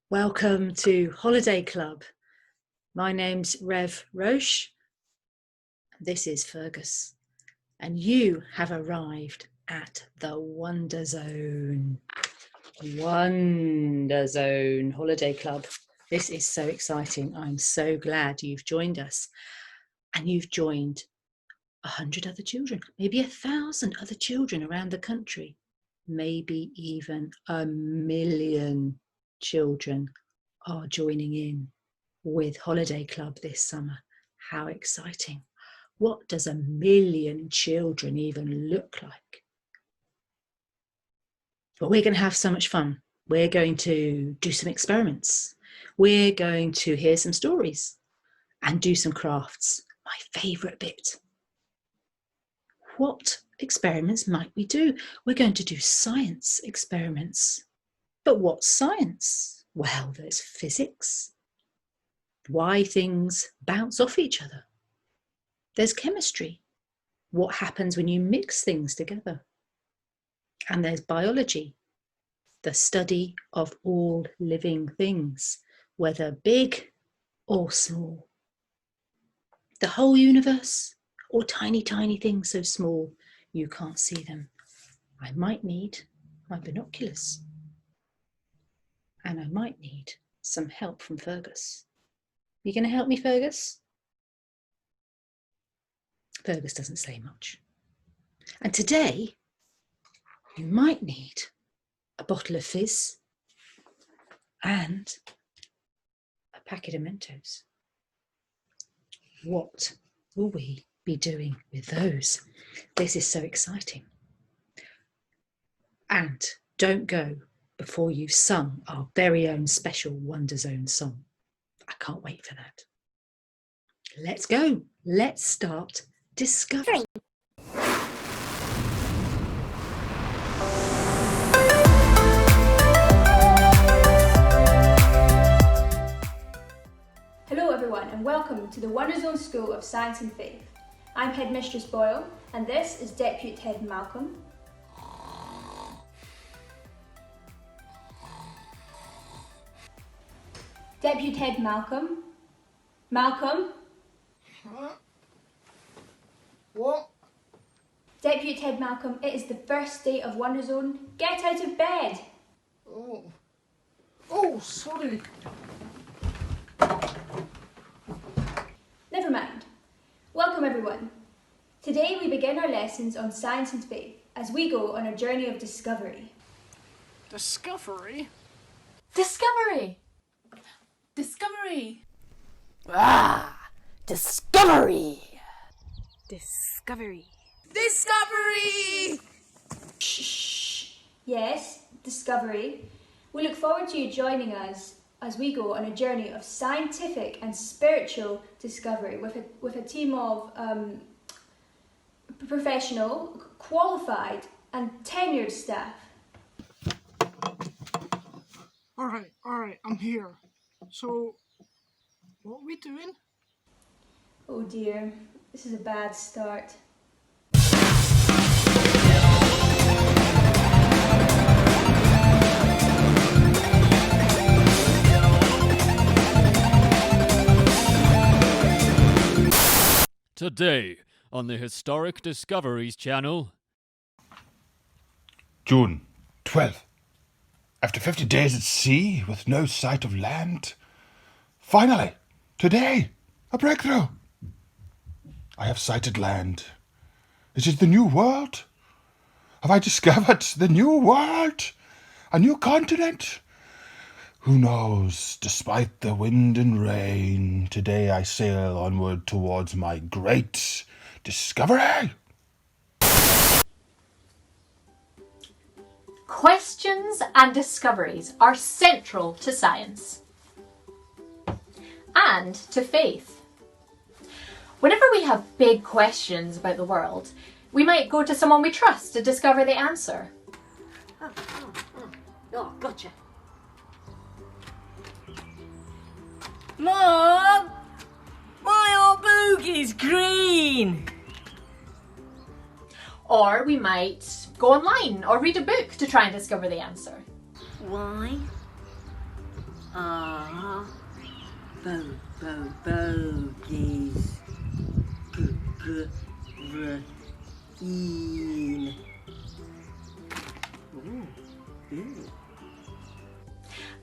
Welcome to Holiday Club. My name's Rev Roche. This is Fergus. And you have arrived at the Wonderzone. Wonderzone Holiday Club. This is so exciting. I'm so glad you've joined us. And you've joined 100 other children, maybe 1,000 other children around the country, maybe even 1,000,000 children are joining in with Holiday Club this summer. How exciting. What does 1,000,000 children even look like? But we're going to have so much fun. We're going to do some experiments. We're going to hear some stories and do some crafts. My favourite bit. What experiments might we do? We're going to do science experiments. But what's science? Well, there's physics. Why things bounce off each other. There's chemistry. What happens when you mix things together? And there's biology, the study of all living things, whether big or small. The whole universe, or tiny, tiny things so small you can't see them. I might need my binoculars. And I might need some help from Fergus. You going to help me, Fergus? Fergus doesn't say much. And today, you might need a bottle of fizz and a packet of Mentos. What will we be doing with those? This is so exciting. And don't go before you've sung our very own special Wonderzone song. I can't wait for that. Let's go. Let's start discovering. Hello everyone and welcome to the Wonderzone School of Science and Faith. I'm Headmistress Boyle and this is Deputy Head Malcolm. Deputy Head Malcolm. Malcolm? What? Deputy Head Malcolm, it is the first day of Wonderzone. Get out of bed! Oh, sorry. Never mind. Welcome everyone. Today we begin our lessons on science and faith as we go on a journey of discovery. Discovery? Discovery! Discovery! Discovery! Discovery! Discovery! Shh. Yes, discovery. We look forward to you joining us as we go on a journey of scientific and spiritual discovery with a team of professional, qualified and tenured staff. All right, I'm here. So, what are we doing? Oh dear, this is a bad start. Today on the Historic Discoveries channel. June 12th. After 50 days at sea with no sight of land, finally, today, a breakthrough. I have sighted land. Is it the new world? Have I discovered the new world? A new continent? Who knows? Despite the wind and rain, today I sail onward towards my great discovery. Questions and discoveries are central to science and to faith. Whenever we have big questions about the world, we might go to someone we trust to discover the answer. Oh, gotcha. Mom! My old boogie's green! Or we might go online or read a book to try and discover the answer. Why? Bogies. Green.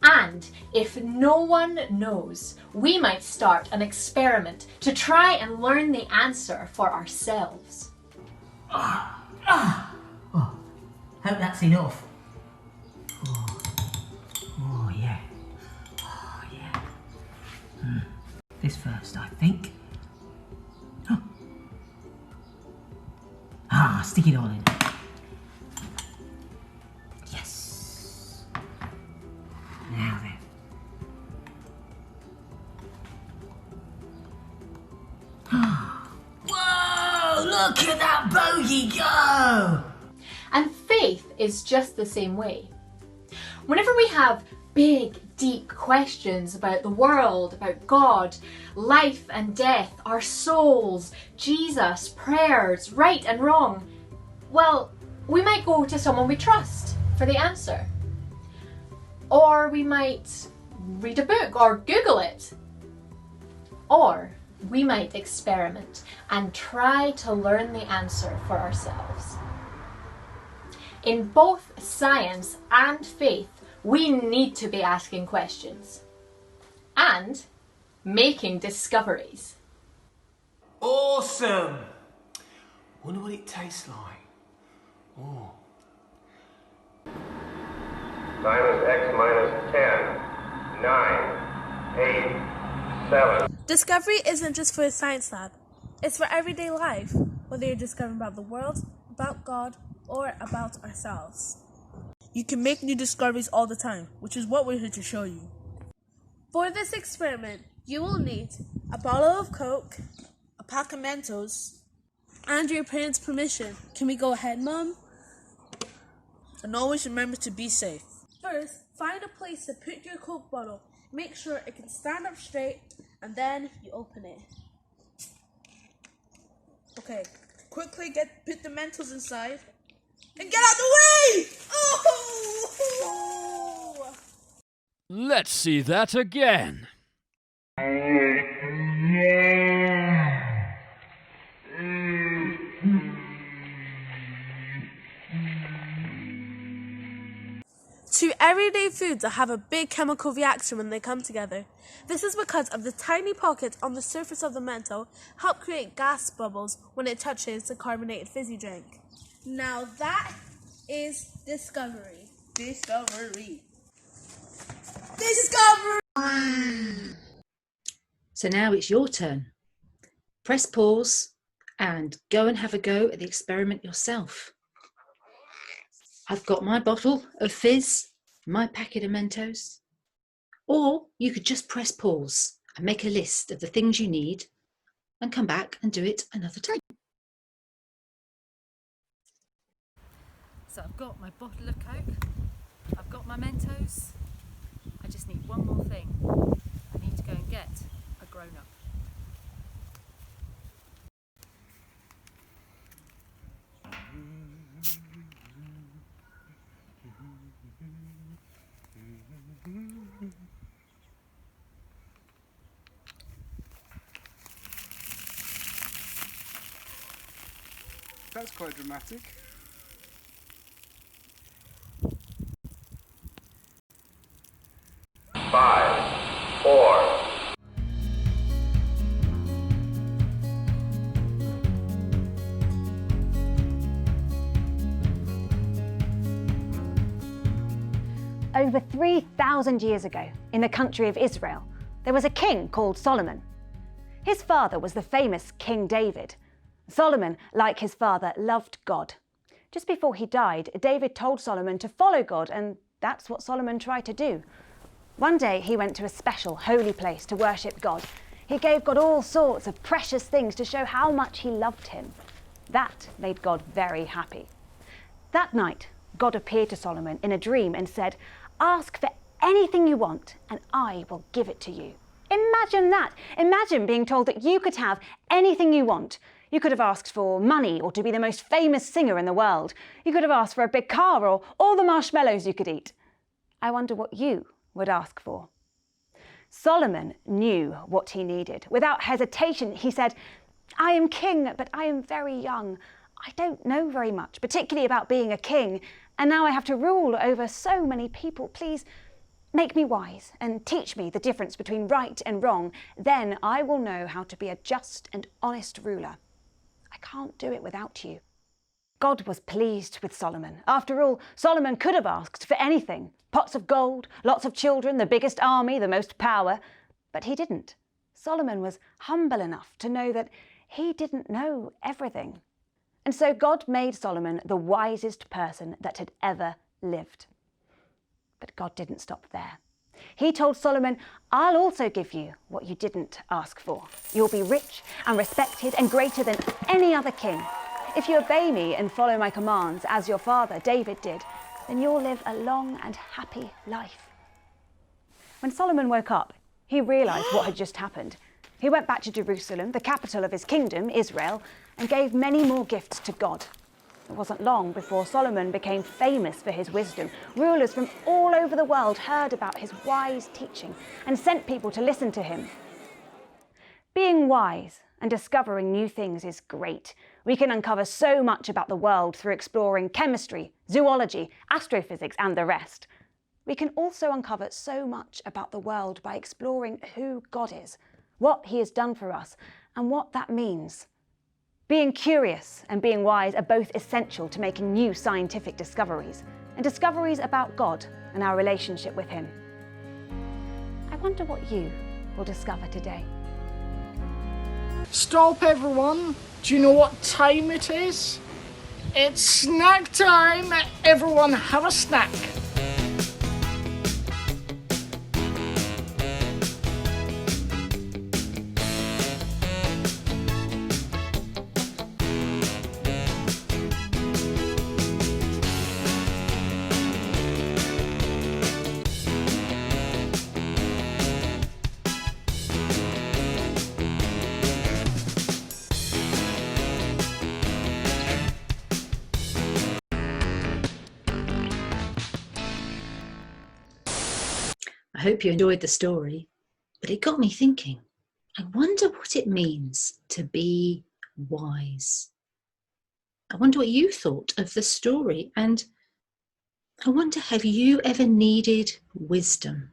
And if no one knows, we might start an experiment to try and learn the answer for ourselves. Hope that's enough. Oh yeah. Oh yeah. This first, I think. Stick it all in. Yes. Now then. Whoa! Look at that bogey go! And faith is just the same way. Whenever we have big, deep questions about the world, about God, life and death, our souls, Jesus, prayers, right and wrong, well, we might go to someone we trust for the answer. Or we might read a book or Google it. Or we might experiment and try to learn the answer for ourselves. In both science and faith, we need to be asking questions and making discoveries. Awesome! Wonder what it tastes like. Oh. Minus X minus 10, 9, 8, 7. Discovery isn't just for a science lab. It's for everyday life, whether you're discovering about the world, about God, or about ourselves. You can make new discoveries all the time, which is what we're here to show you. For this experiment, you will need a bottle of Coke, A pack of Mentos, and your parents' permission. Can we go ahead, Mom? and always remember to be safe. First, find a place to put your Coke bottle. Make sure it can stand up straight, and then you open it. Okay, quickly put the Mentos inside, and get out the way! Oh! Let's see that again. Two everyday foods that have a big chemical reaction when they come together. This is because of the tiny pockets on the surface of the Mento help create gas bubbles when it touches the carbonated fizzy drink. Now that is discovery. Discovery. So now it's your turn. Press pause and go and have a go at the experiment yourself. I've got my bottle of fizz, my packet of Mentos. Or you could just press pause and make a list of the things you need and come back and do it another time. So I've got my bottle of Coke, I've got my Mentos. I just need one more thing. I need to go and get a grown-up. That's quite dramatic. Five, four. Over 3,000 years ago, in the country of Israel, there was a king called Solomon. His father was the famous King David. Solomon, like his father, loved God. Just before he died, David told Solomon to follow God, and that's what Solomon tried to do. One day he went to a special holy place to worship God. He gave God all sorts of precious things to show how much he loved him. That made God very happy. That night, God appeared to Solomon in a dream and said, "Ask for anything you want and I will give it to you." Imagine that. Imagine being told that you could have anything you want. You could have asked for money or to be the most famous singer in the world. You could have asked for a big car or all the marshmallows you could eat. I wonder what you would ask for. Solomon knew what he needed. Without hesitation, he said, "I am king, but I am very young. I don't know very much, particularly about being a king, and now I have to rule over so many people. Please make me wise and teach me the difference between right and wrong. Then I will know how to be a just and honest ruler. I can't do it without you." God was pleased with Solomon. After all, Solomon could have asked for anything: pots of gold, lots of children, the biggest army, the most power. But he didn't. Solomon was humble enough to know that he didn't know everything. And so God made Solomon the wisest person that had ever lived. But God didn't stop there. He told Solomon, "I'll also give you what you didn't ask for. You'll be rich and respected and greater than any other king. If you obey me and follow my commands as your father David did, then you'll live a long and happy life." When Solomon woke up, he realized what had just happened. He went back to Jerusalem, the capital of his kingdom, Israel, and gave many more gifts to God. It wasn't long before Solomon became famous for his wisdom. Rulers from all over the world heard about his wise teaching and sent people to listen to him. Being wise and discovering new things is great. We can uncover so much about the world through exploring chemistry, zoology, astrophysics, and the rest. We can also uncover so much about the world by exploring who God is, what he has done for us, and what that means. Being curious and being wise are both essential to making new scientific discoveries, and discoveries about God and our relationship with him. I wonder what you will discover today. Stop, everyone! Do you know what time it is? It's snack time! Everyone have a snack! I hope you enjoyed the story, but it got me thinking. I wonder what it means to be wise. I wonder what you thought of the story, and I wonder, have you ever needed wisdom?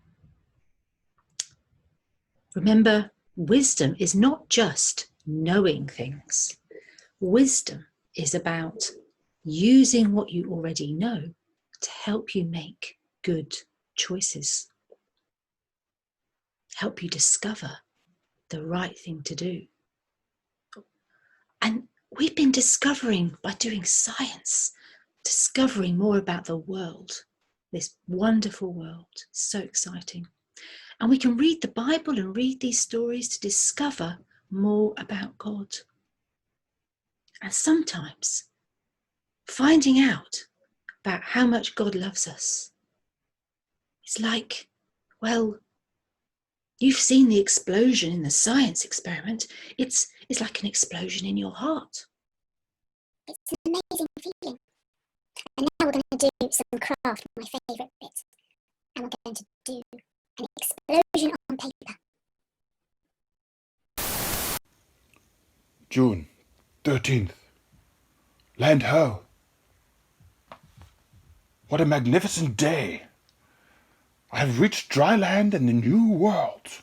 Remember, wisdom is not just knowing things. Wisdom is about using what you already know to help you make good choices. Help you discover the right thing to do. And we've been discovering, by doing science, discovering more about the world, this wonderful world. So exciting. And we can read the Bible and read these stories to discover more about God. And sometimes finding out about how much God loves us, it's like, well, you've seen the explosion in the science experiment. It's like an explosion in your heart. It's an amazing feeling. And now we're going to do some craft, my favourite bit. And we're going to do an explosion on paper. June 13th. Land ho! What a magnificent day! I have reached dry land and the new world.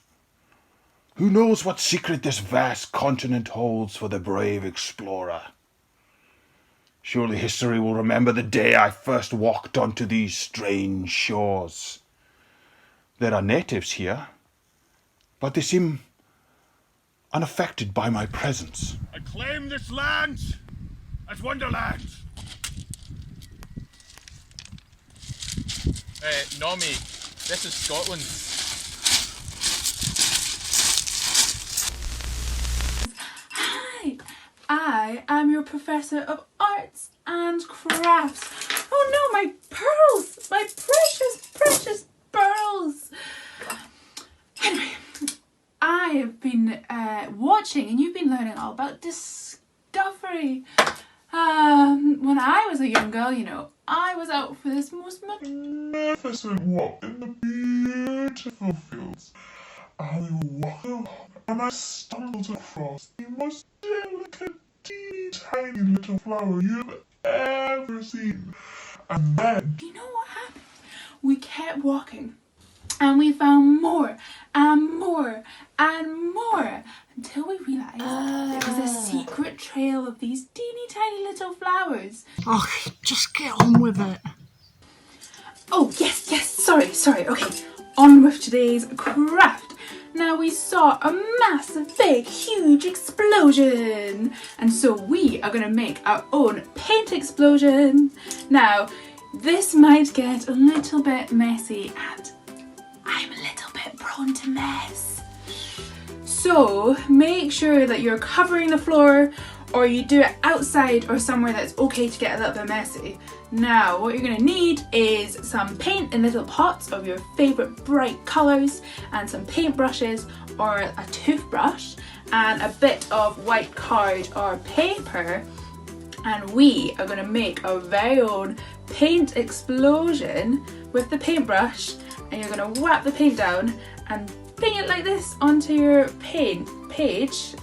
Who knows what secret this vast continent holds for the brave explorer? Surely history will remember the day I first walked onto these strange shores. There are natives here, but they seem unaffected by my presence. I claim this land as Wonderland. No, mate. This is Scotland. Hi, I am your Professor of Arts and Crafts. Oh no, my pearls! My precious, precious pearls! Anyway, I have been watching, and you've been learning all about discovery. When I was a young girl, you know, I was out for this most magnificent walk in the beautiful fields. and I stumbled across the most delicate, teeny tiny little flower you've ever seen. And then... You know what happened? We kept walking and we found more and more and more until we realised it was a secret trail of these teeny tiny little flowers. Oh, just get on with it. Oh, yes, sorry, okay. On with today's craft. Now we saw a massive, big, huge explosion. And so we are going to make our own paint explosion. Now, this might get a little bit messy and I'm a little bit prone to mess. So make sure that you're covering the floor or you do it outside or somewhere that's okay to get a little bit messy. Now what you're going to need is some paint in little pots of your favourite bright colours and some paint brushes or a toothbrush and a bit of white card or paper, and we are going to make our very own paint explosion with the paintbrush, and you're going to whap the paint down and ping it like this onto your paint page.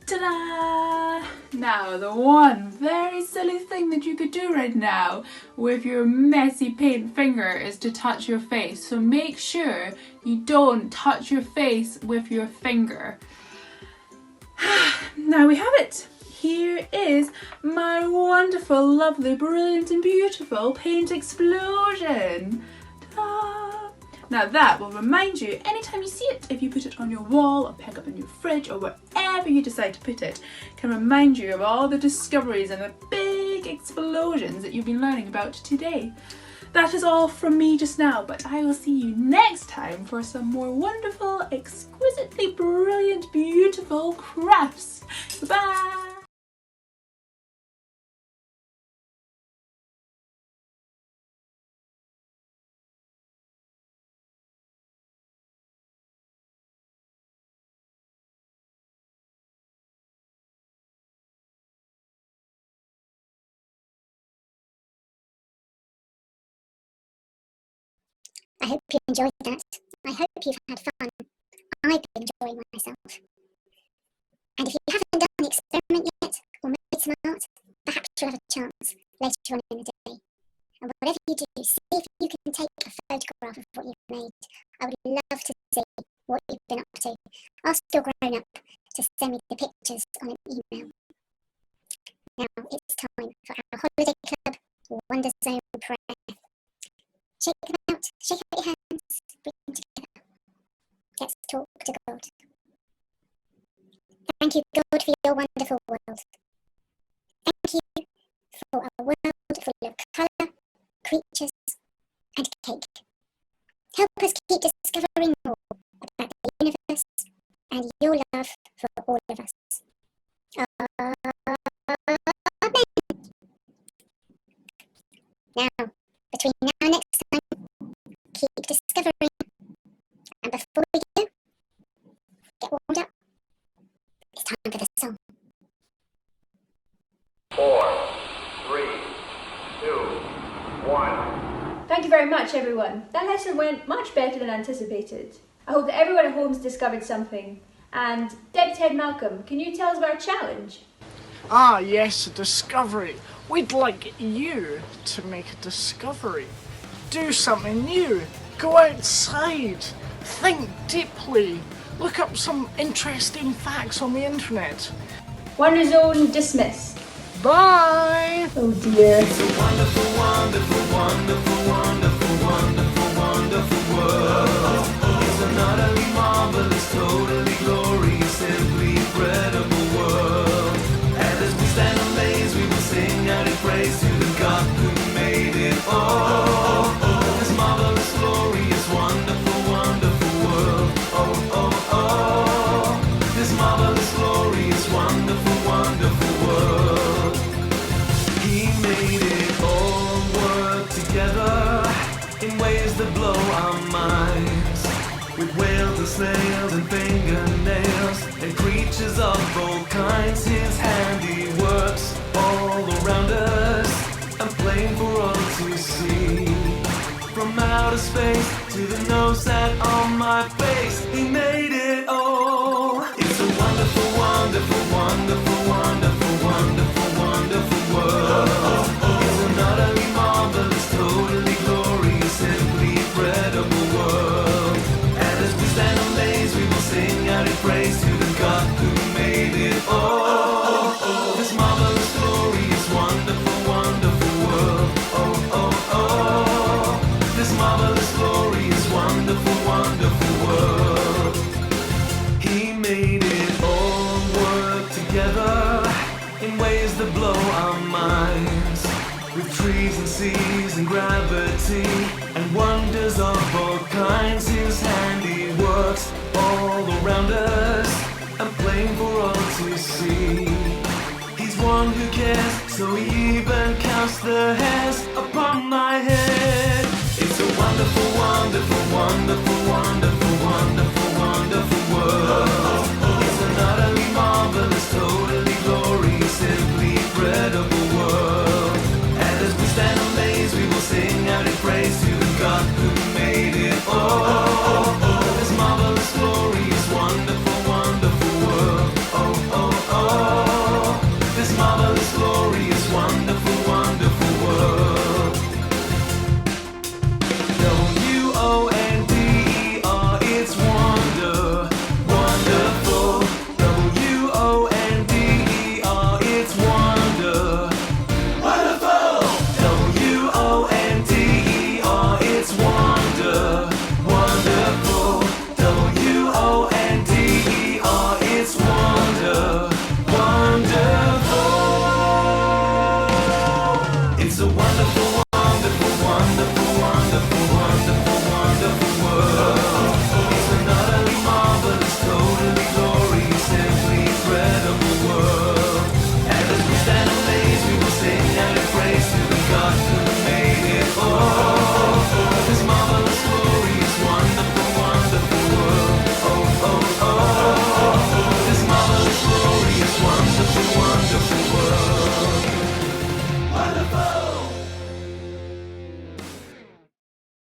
Ta-da! Now, the one very silly thing that you could do right now with your messy paint finger is to touch your face. So make sure you don't touch your face with your finger. Now we have it. Here is my wonderful, lovely, brilliant and beautiful paint explosion. Ta-da! Now that will remind you anytime you see it, if you put it on your wall or pick up in your fridge or wherever you decide to put it, can remind you of all the discoveries and the big explosions that you've been learning about today. That is all from me just now, but I will see you next time for some more wonderful, exquisitely brilliant, beautiful crafts. Bye! I hope you enjoyed that. I hope you've had fun. I've been enjoying myself. And if you haven't done the experiment yet, or made some art, perhaps you'll have a chance later on in the day. And whatever you do, see if you can take a photograph of what you've made. I would love to see what you've been up to. Ask your grown-up to send me the pictures on an email. Now it's time for our Holiday Club Wonderzone prayer. Shake them out, shake out your hands, bring them together. Let's talk to God. Thank you, God, for your wonderful world. Thank you for a world full of colour, creatures, and cake. Help us keep discovering more about the universe and your love for all of us. Amen. Now, between now and next time, keep discovering. And before we go, get warmed up. It's time for the song. 4, 3, 2, 1. Thank you very much, everyone. That lesson went much better than anticipated. I hope that everyone at home's discovered something. And Deb, Ted, Malcolm, can you tell us about our challenge? Ah, yes, a discovery. We'd like you to make a discovery. Do something new. Go outside. Think deeply. Look up some interesting facts on the internet. Wonderzone dismissed. Bye! Oh dear. It's a wonderful, wonderful, wonderful, wonderful, wonderful, wonderful world. It's an utterly marvelous, totally glorious, simply incredible world. And as we stand amazed, we will sing out in praise to the God who made it all. This marvelous, glorious, wonderful, wonderful world. Oh, oh, in ways that blow our minds. With whales and snails and fingernails and creatures of all kinds, his handiworks all around us and plain for all to see. From outer space to the nose that on my face, he made it all. It's a wonderful, wonderful, wonderful, wonderful, wonderful, wonderful world. It's an utterly marvelous, totally glorious, simply incredible world. And as we stand amazed, we will sing out in praise to the God who made it all. This marvelous, glorious, wonderful, wonderful world. This marvelous, glorious, wonderful, wonderful world. He made it all work together in ways that blow our minds. With trees and seas and gravity and wonders of all kinds, his handiworks all around us and plain for all to see. He's one who cares, so he even counts the hairs upon my head. It's a wonderful, wonderful, wonderful, wonderful, wonderful, wonderful world. It's an utterly marvelous, totally glorious, simply incredible world. And as we stand amazed, we will sing out in praise to the God who made it all.